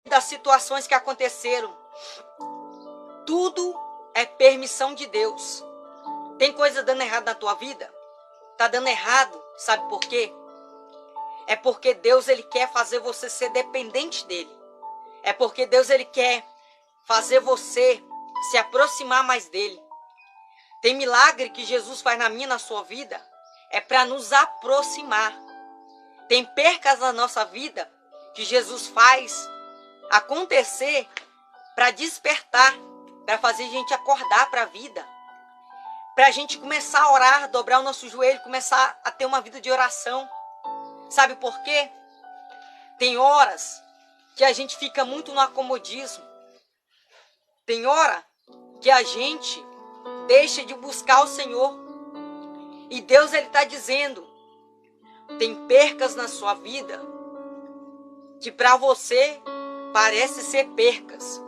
das situações que aconteceram. Tudo é permissão de Deus. Tem coisa dando errado na tua vida? Tá dando errado, sabe por quê? É porque Deus, ele quer fazer você ser dependente dele. É porque Deus, ele quer fazer você se aproximar mais dele. Tem milagre que Jesus faz na minha e na sua vida, é para nos aproximar. Tem percas na nossa vida que Jesus faz acontecer para despertar, para fazer a gente acordar para a vida. Para a gente começar a orar, dobrar o nosso joelho, começar a ter uma vida de oração. Sabe por quê? Tem horas que a gente fica muito no acomodismo. Tem hora que a gente deixa de buscar o Senhor. E Deus, ele está dizendo, tem percas na sua vida que para você parece ser percas,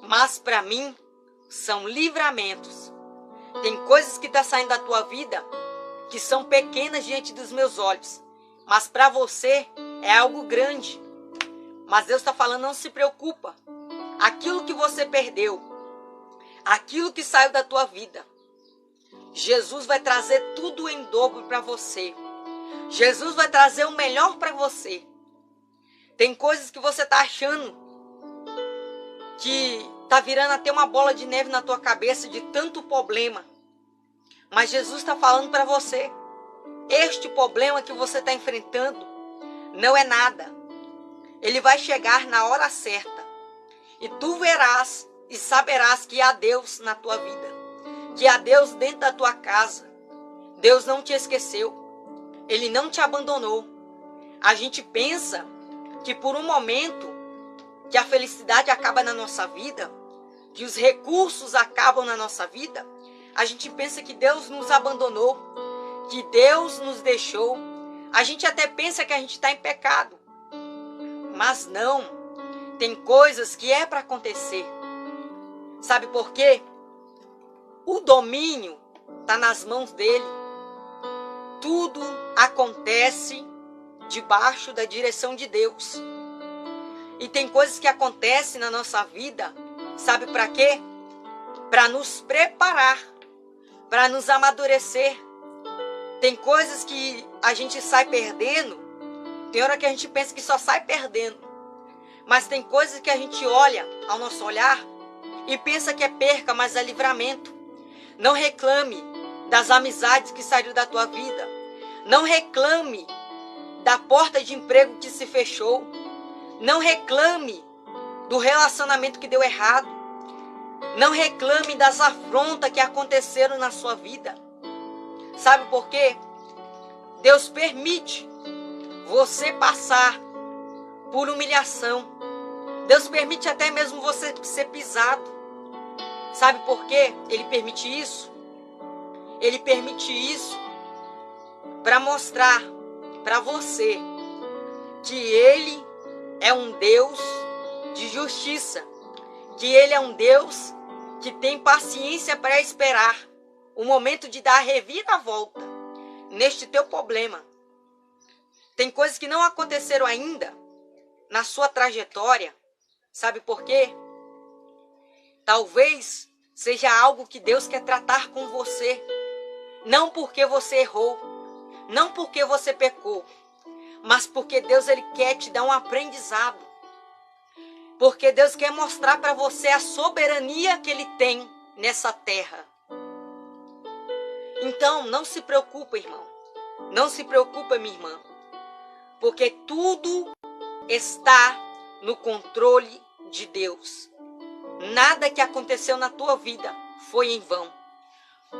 mas para mim são livramentos. Tem coisas que estão saindo da tua vida que são pequenas diante dos meus olhos, mas para você é algo grande. Mas Deus está falando, não se preocupa. Aquilo que você perdeu, aquilo que saiu da tua vida, Jesus vai trazer tudo em dobro para você. Jesus vai trazer o melhor para você. Tem coisas que você está achando que está virando até uma bola de neve na tua cabeça de tanto problema. Mas Jesus está falando para você, este problema que você está enfrentando não é nada. Ele vai chegar na hora certa. E tu verás e saberás que há Deus na tua vida. Que há Deus dentro da tua casa. Deus não te esqueceu. Ele não te abandonou. A gente pensa que por um momento que a felicidade acaba na nossa vida, que os recursos acabam na nossa vida, a gente pensa que Deus nos abandonou, que Deus nos deixou. A gente até pensa que a gente está em pecado. Mas não. Tem coisas que é para acontecer. Sabe por quê? O domínio está nas mãos dele. Tudo acontece debaixo da direção de Deus. E tem coisas que acontecem na nossa vida, sabe para quê? Para nos preparar, para nos amadurecer. Tem coisas que a gente sai perdendo, tem hora que a gente pensa que só sai perdendo. Mas tem coisas que a gente olha ao nosso olhar e pensa que é perca, mas é livramento. Não reclame das amizades que saíram da tua vida. Não reclame da porta de emprego que se fechou. Não reclame do relacionamento que deu errado. Não reclame das afrontas que aconteceram na sua vida. Sabe por quê? Deus permite você passar por humilhação. Deus permite até mesmo você ser pisado. Sabe por quê? Ele permite isso? Ele permite isso para mostrar para você que Ele é um Deus de justiça. Que Ele é um Deus que tem paciência para esperar o momento de dar a reviravolta neste teu problema. Tem coisas que não aconteceram ainda na sua trajetória. Sabe por quê? Talvez seja algo que Deus quer tratar com você. Não porque você errou, não porque você pecou, mas porque Deus, ele quer te dar um aprendizado. Porque Deus quer mostrar para você a soberania que Ele tem nessa terra. Então, não se preocupe, irmão. Não se preocupe, minha irmã. Porque tudo está no controle de Deus. Nada que aconteceu na tua vida foi em vão.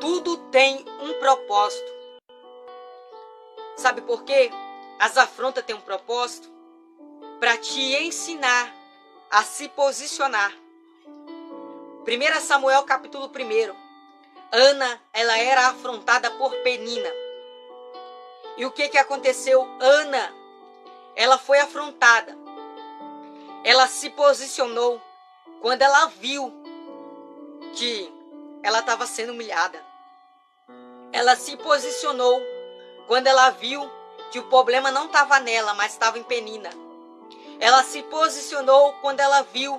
Tudo tem um propósito. Sabe por quê? As afrontas têm um propósito para te ensinar a se posicionar. 1 Samuel capítulo 1. Ana, ela era afrontada por Penina. E o que aconteceu? Ana, ela foi afrontada. Ela se posicionou quando ela viu que ela estava sendo humilhada. Ela se posicionou quando ela viu que o problema não estava nela, mas estava em Penina. Ela se posicionou quando ela viu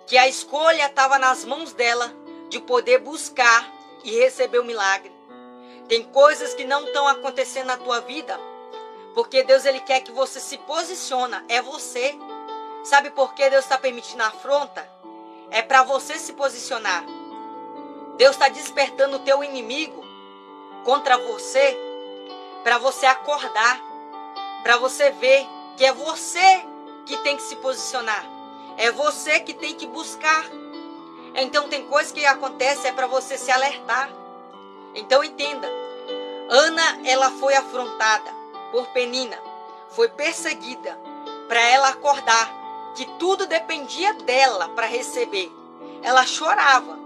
que a escolha estava nas mãos dela de poder buscar e receber o milagre. Tem coisas que não estão acontecendo na tua vida, porque Deus ele quer que você se posiciona, é você. Sabe por que Deus está permitindo a afronta? É para você se posicionar. Deus está despertando o teu inimigo contra você, para você acordar, para você ver que é você que tem que se posicionar, é você que tem que buscar. Então tem coisas que acontecem para você se alertar. Então entenda, Ana ela foi afrontada por Penina, foi perseguida para ela acordar que tudo dependia dela para receber. Ela chorava,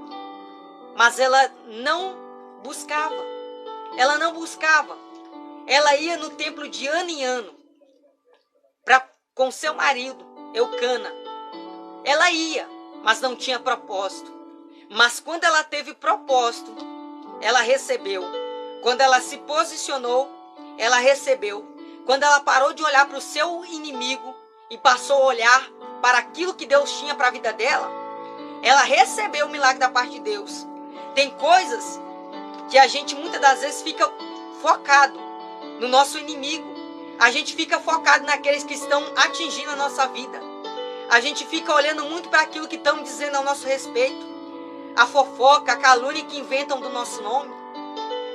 mas ela não buscava. Ela não buscava. Ela ia no templo de ano em ano com seu marido, Eucana. Ela ia, mas não tinha propósito. Mas quando ela teve propósito, ela recebeu. Quando ela se posicionou, ela recebeu. Quando ela parou de olhar para o seu inimigo e passou a olhar para aquilo que Deus tinha para a vida dela, ela recebeu o milagre da parte de Deus. Tem coisas que a gente muitas das vezes fica focado no nosso inimigo. A gente fica focado naqueles que estão atingindo a nossa vida. A gente fica olhando muito para aquilo que estão dizendo ao nosso respeito. A fofoca, a calúnia que inventam do nosso nome.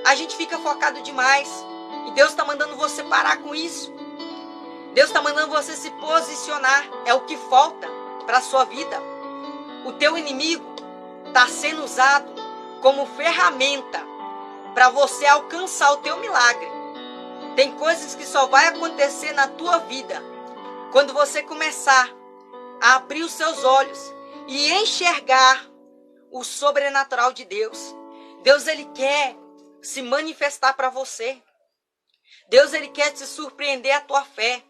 A gente fica focado demais. E Deus está mandando você parar com isso. Deus está mandando você se posicionar. É o que falta para a sua vida. O teu inimigo está sendo usado como ferramenta para você alcançar o teu milagre. Tem coisas que só vai acontecer na tua vida quando você começar a abrir os seus olhos e enxergar o sobrenatural de Deus. Deus ele quer se manifestar para você. Deus ele quer te surpreender a tua fé.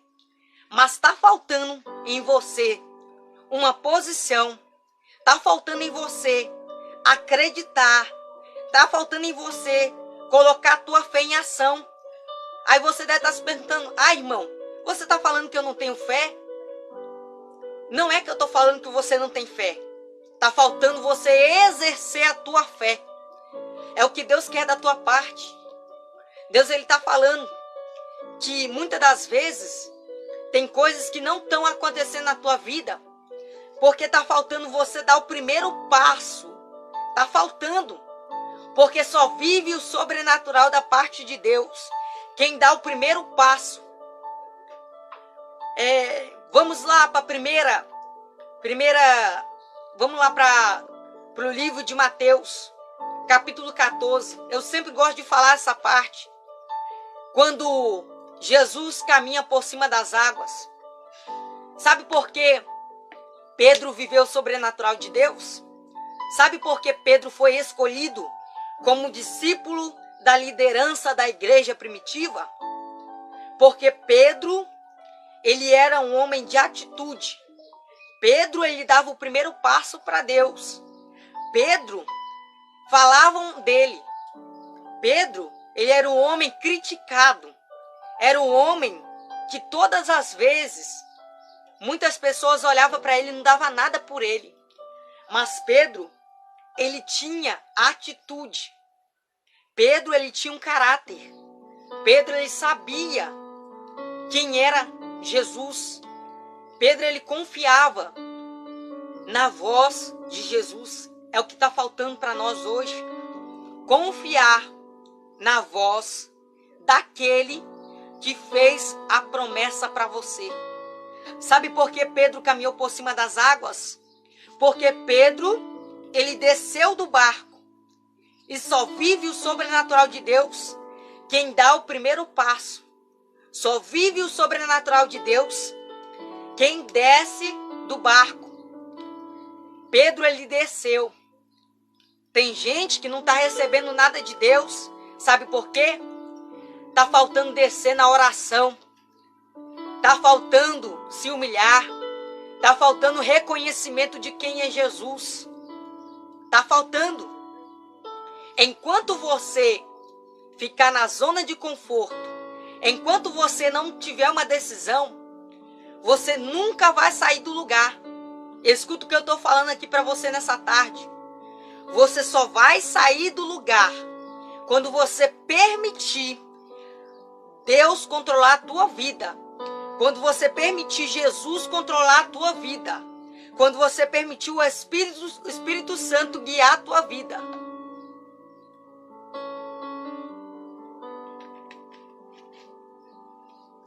Mas está faltando em você uma posição. Está faltando em você acreditar. Está faltando em você colocar a tua fé em ação. Aí você deve estar se perguntando, irmão, você está falando que eu não tenho fé? Não é que eu estou falando que você não tem fé. Está faltando você exercer a tua fé. É o que Deus quer da tua parte. Deus ele está falando que muitas das vezes tem coisas que não estão acontecendo na tua vida porque está faltando você dar o primeiro passo. Está faltando. Porque só vive o sobrenatural da parte de Deus quem dá o primeiro passo. Vamos lá para vamos lá para o livro de Mateus, capítulo 14. Eu sempre gosto de falar essa parte. Quando Jesus caminha por cima das águas. Sabe por que Pedro viveu o sobrenatural de Deus? Sabe por que Pedro foi escolhido como discípulo da liderança da igreja primitiva? Porque Pedro, ele era um homem de atitude. Pedro, ele dava o primeiro passo para Deus. Pedro, falavam dele. Pedro, ele era um homem criticado. Era um homem que todas as vezes, muitas pessoas olhavam para ele e não davam nada por ele. Mas Pedro, ele tinha atitude. Pedro, ele tinha um caráter. Pedro, ele sabia quem era Jesus. Pedro, ele confiava na voz de Jesus. É o que está faltando para nós hoje. Confiar na voz daquele que fez a promessa para você. Sabe por que Pedro caminhou por cima das águas? Porque Pedro, ele desceu do barco. E só vive o sobrenatural de Deus quem dá o primeiro passo. Só vive o sobrenatural de Deus quem desce do barco. Pedro, ele desceu. Tem gente que não está recebendo nada de Deus. Sabe por quê? Está faltando descer na oração. Está faltando se humilhar. Está faltando reconhecimento de quem é Jesus. Está faltando. Enquanto você ficar na zona de conforto, enquanto você não tiver uma decisão, você nunca vai sair do lugar. Escuta o que eu estou falando aqui para você nessa tarde. Você só vai sair do lugar quando você permitir Deus controlar a tua vida. Quando você permitir Jesus controlar a tua vida. Quando você permitir o Espírito Santo guiar a tua vida.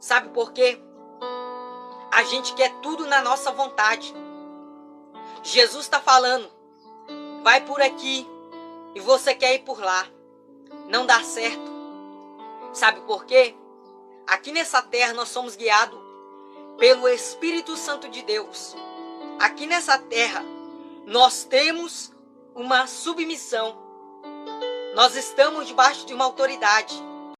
Sabe por quê? A gente quer tudo na nossa vontade. Jesus está falando, vai por aqui e você quer ir por lá. Não dá certo. Sabe por quê? Aqui nessa terra nós somos guiados pelo Espírito Santo de Deus. Aqui nessa terra nós temos uma submissão. Nós estamos debaixo de uma autoridade.